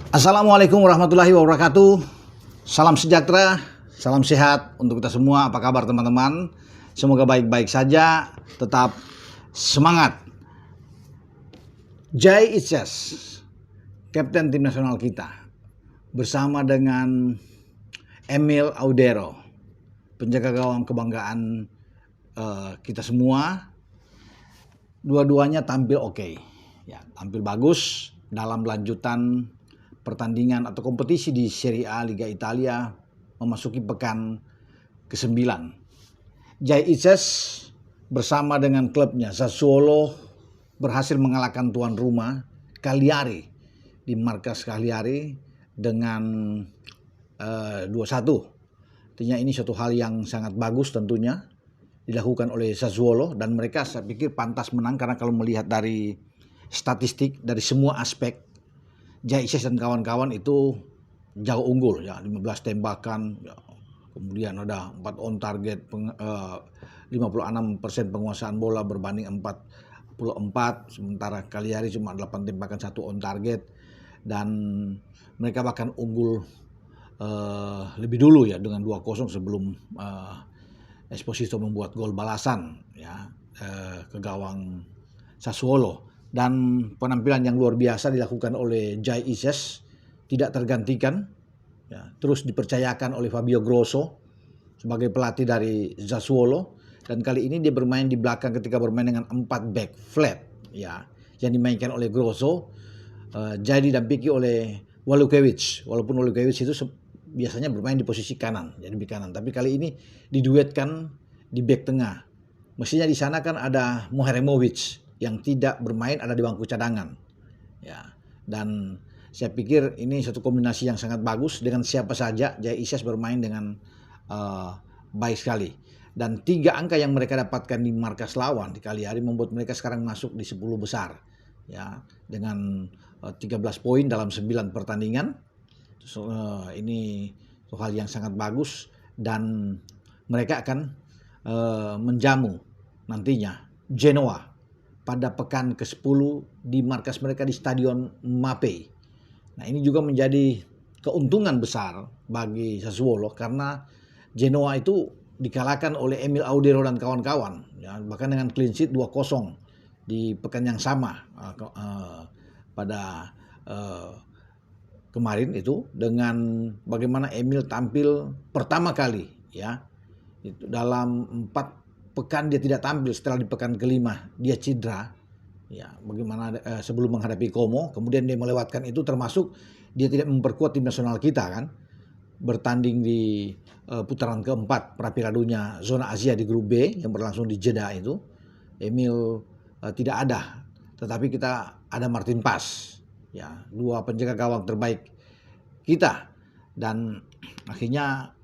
Assalamualaikum warahmatullahi wabarakatuh. Salam sejahtera, salam sehat untuk kita semua. Apa kabar teman-teman? Semoga baik-baik saja, tetap semangat. Jai Ices, Kapten tim nasional kita, bersama dengan Emil Audero, penjaga gawang kebanggaan kita semua. Dua-duanya tampil oke, ya, tampil bagus dalam lanjutan pertandingan atau kompetisi di Serie A Liga Italia memasuki pekan ke-9. Jai Ices bersama dengan klubnya Sassuolo berhasil mengalahkan tuan rumah Cagliari di markas Cagliari dengan 2-1. Artinya ini suatu hal yang sangat bagus tentunya dilakukan oleh Sassuolo, dan mereka saya pikir pantas menang karena kalau melihat dari statistik dari semua aspek, Jai Ices dan kawan-kawan itu jauh unggul, ya, 15 tembakan, ya, kemudian ada 4 on target, 56% penguasaan bola berbanding 44, sementara Cagliari cuma 8 tembakan 1 on target, dan mereka bahkan unggul lebih dulu, ya, dengan 2-0 sebelum Esposito membuat gol balasan, ya, ke gawang Sassuolo. Dan penampilan yang luar biasa dilakukan oleh Jai Ices, tidak tergantikan, ya, terus dipercayakan oleh Fabio Grosso sebagai pelatih dari Sassuolo, dan kali ini dia bermain di belakang ketika bermain dengan 4 back flat, ya, yang dimainkan oleh Grosso. Jai didampingi oleh Walukiewicz, walaupun Walukiewicz itu biasanya bermain di posisi kanan, jadi di kanan, tapi kali ini diduetkan di back tengah. Mestinya di sana kan ada Moheremovic yang tidak bermain, ada di bangku cadangan, ya, dan saya pikir ini satu kombinasi yang sangat bagus. Dengan siapa saja Jai Ices bermain dengan baik sekali, dan 3 angka yang mereka dapatkan di markas lawan di Cagliari membuat mereka sekarang masuk di 10 besar, ya, dengan 13 poin dalam 9 pertandingan. Ini hal yang sangat bagus, dan mereka akan menjamu nantinya Genoa pada pekan ke-10 di markas mereka di Stadion Mapei. Nah, ini juga menjadi keuntungan besar bagi Sassuolo karena Genoa itu dikalahkan oleh Emil Audero dan kawan-kawan, ya, bahkan dengan clean sheet 2-0 di pekan yang sama pada kemarin itu, dengan bagaimana Emil tampil pertama kali, ya, itu dalam 4 pekan dia tidak tampil. Setelah di pekan ke-5 dia cedera, ya, bagaimana sebelum menghadapi Como, kemudian dia melewatkan itu, termasuk dia tidak memperkuat tim nasional kita kan, bertanding di putaran keempat Piala Dunia zona Asia di grup B yang berlangsung di Jeddah itu. Emil tidak ada, tetapi kita ada Martin Paz, ya, 2 penjaga gawang terbaik kita, dan akhirnya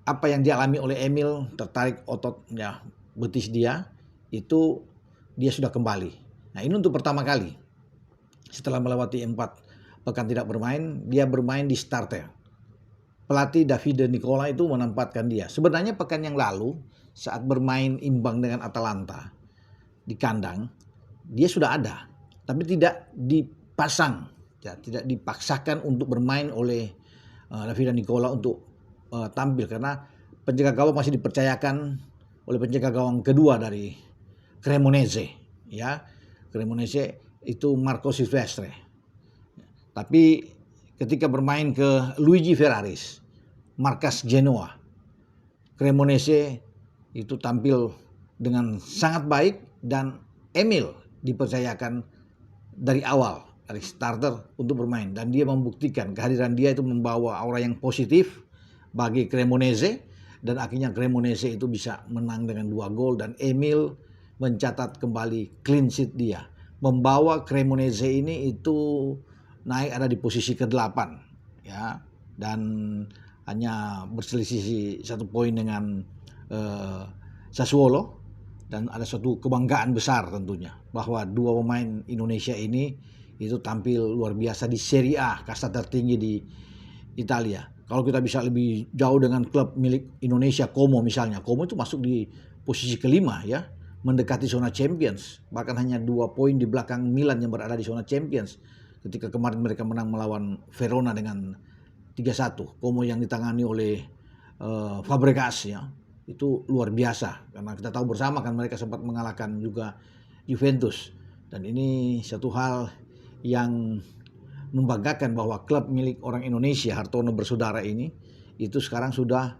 apa yang dialami oleh Emil, tertarik ototnya, betis dia, itu dia sudah kembali. Nah, ini untuk pertama kali setelah melewati 4 pekan tidak bermain, dia bermain di starter. Pelatih Davide Nicola itu menempatkan dia. Sebenarnya pekan yang lalu saat bermain imbang dengan Atalanta di kandang, dia sudah ada, tapi tidak dipasang, ya, tidak dipaksakan untuk bermain oleh Davide Nicola untuk tampil, karena penjaga gawang masih dipercayakan oleh penjaga gawang kedua dari Cremonese, ya. Cremonese itu Marco Silvestre. Tapi ketika bermain ke Luigi Ferraris, markas Genoa, Cremonese itu tampil dengan sangat baik, dan Emil dipercayakan dari awal, dari starter untuk bermain, dan dia membuktikan kehadiran dia itu membawa aura yang positif bagi Cremonese, dan akhirnya Cremonese itu bisa menang dengan 2 gol, dan Emil mencatat kembali clean sheet dia, membawa Cremonese ini itu naik ada di posisi ke-8, ya, dan hanya berselisih 1 poin dengan Sassuolo, dan ada suatu kebanggaan besar tentunya bahwa 2 pemain Indonesia ini itu tampil luar biasa di Serie A, kasta tertinggi di Italia. Kalau kita bisa lebih jauh dengan klub milik Indonesia, Como misalnya, Como itu masuk di posisi ke-5, ya, mendekati zona Champions, bahkan hanya 2 poin di belakang Milan yang berada di zona Champions. ketika kemarin mereka menang melawan Verona dengan 3-1. Como yang ditangani oleh Fabregas ya, itu luar biasa karena kita tahu bersama kan mereka sempat mengalahkan juga Juventus, dan ini satu hal yang membanggakan bahwa klub milik orang Indonesia, Hartono bersaudara ini, itu sekarang sudah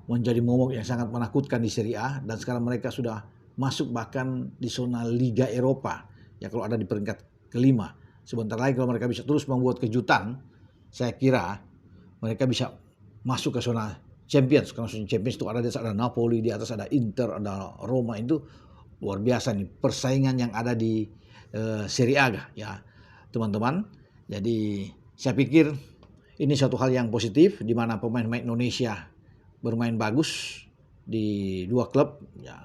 menjadi momok yang sangat menakutkan di Serie A, dan sekarang mereka sudah masuk bahkan di zona Liga Eropa ya, kalau ada di peringkat kelima. Sebentar lagi kalau mereka bisa terus membuat kejutan, saya kira mereka bisa masuk ke zona Champions. Karena zona Champions itu ada di atas ada Napoli, di atas ada Inter, ada Roma. Itu luar biasa nih persaingan yang ada di Serie A ya teman-teman. Jadi saya pikir ini suatu hal yang positif di mana pemain-pemain Indonesia bermain bagus di dua klub ya,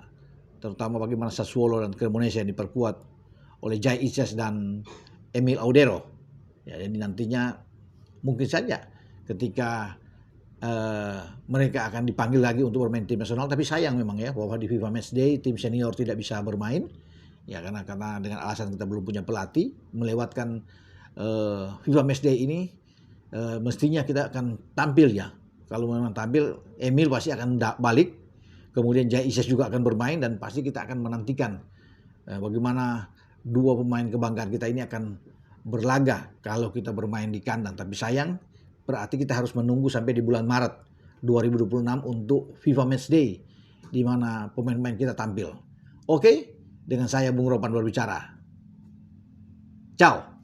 terutama bagaimana Sassuolo dan Cremonese yang diperkuat oleh Jai Ices dan Emil Audero ya. Jadi nantinya mungkin saja ketika mereka akan dipanggil lagi untuk bermain tim nasional, tapi sayang memang ya bahwa di FIFA Matchday tim senior tidak bisa bermain ya, karena dengan alasan kita belum punya pelatih. Melewatkan FIFA Matchday ini mestinya kita akan tampil ya. Kalau memang tampil, Emil pasti akan balik, kemudian Jai Ises juga akan bermain, dan pasti kita akan menantikan bagaimana dua pemain kebanggaan kita ini akan berlaga kalau kita bermain di kandang. Tapi sayang, berarti kita harus menunggu sampai di bulan Maret 2026 untuk FIFA Matchday, di mana pemain-pemain kita tampil. Oke, dengan saya Bung Ropan berbicara. Ciao.